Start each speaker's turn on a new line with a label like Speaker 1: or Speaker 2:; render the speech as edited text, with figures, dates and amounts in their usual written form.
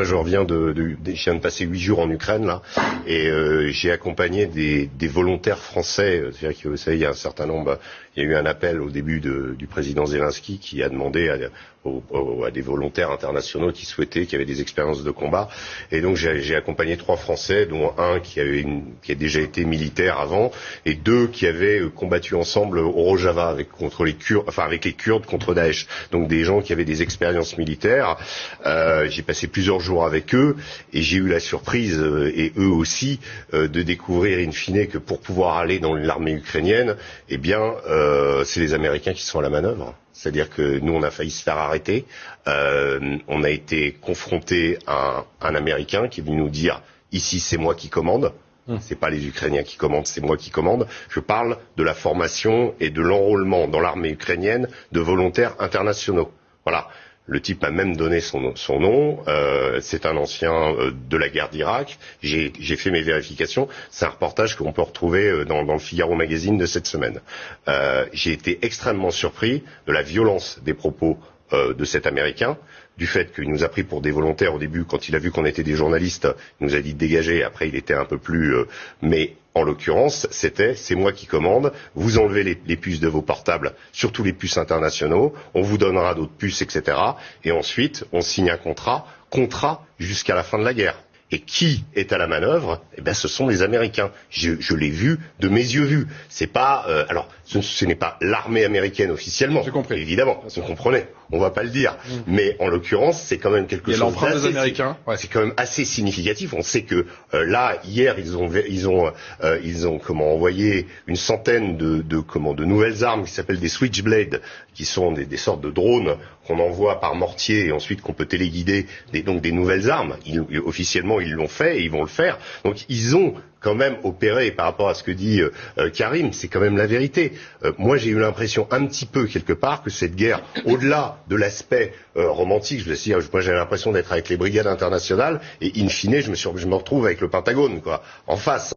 Speaker 1: Moi, je reviens je viens de passer 8 jours en Ukraine là, et j'ai accompagné des volontaires français. C'est-à-dire que vous savez, il y a un certain nombre. Il y a eu un appel au début du président Zelensky qui a demandé à des volontaires internationaux qui avaient des expériences de combat. Et donc j'ai accompagné 3 Français, dont un qui a déjà été militaire avant, et 2 qui avaient combattu ensemble au Rojava avec les Kurdes contre Daesh. Donc des gens qui avaient des expériences militaires. J'ai passé plusieurs jours avec eux et j'ai eu la surprise, et eux aussi, de découvrir in fine que pour pouvoir aller dans l'armée ukrainienne, eh bien, c'est les Américains qui sont à la manœuvre. C'est-à-dire que nous, on a failli se faire arrêter. On a été confronté à un Américain qui est venu nous dire « Ici, c'est moi qui commande ». C'est pas les Ukrainiens qui commandent, c'est moi qui commande. Je parle de la formation et de l'enrôlement dans l'armée ukrainienne de volontaires internationaux. Voilà. Le type m'a même donné son nom. C'est un ancien de la guerre d'Irak. J'ai fait mes vérifications. C'est un reportage qu'on peut retrouver dans le Figaro Magazine de cette semaine. J'ai été extrêmement surpris de la violence des propos de cet Américain, du fait qu'il nous a pris pour des volontaires au début. Quand il a vu qu'on était des journalistes, il nous a dit de dégager. Après, il était un peu plus... mais en l'occurrence, c'est moi qui commande. Vous enlevez les puces de vos portables, surtout les puces internationaux. On vous donnera d'autres puces, etc. Et ensuite, on signe un contrat jusqu'à la fin de la guerre. Et qui est à la manœuvre? Eh ben, ce sont les Américains. Je l'ai vu de mes yeux vus. C'est pas, alors, ce n'est pas l'armée américaine officiellement.
Speaker 2: J'ai compris.
Speaker 1: Évidemment, vous comprenez. On va pas le dire. Mais en l'occurrence, c'est quand même quelque chose
Speaker 2: d'assez. Américains. Ouais.
Speaker 1: C'est quand même assez significatif. On sait que là, hier, ils ont envoyé une centaine de nouvelles armes qui s'appellent des Switchblade, qui sont des sortes de drones qu'on envoie par mortier et ensuite qu'on peut téléguider, donc des nouvelles armes. Officiellement, ils l'ont fait et ils vont le faire. Donc ils ont quand même opéré, et par rapport à ce que dit Karim, c'est quand même la vérité. Moi, j'ai eu l'impression un petit peu, quelque part, que cette guerre, au-delà de l'aspect romantique, moi j'ai l'impression d'être avec les brigades internationales, et in fine, je me retrouve avec le Pentagone, quoi, en face.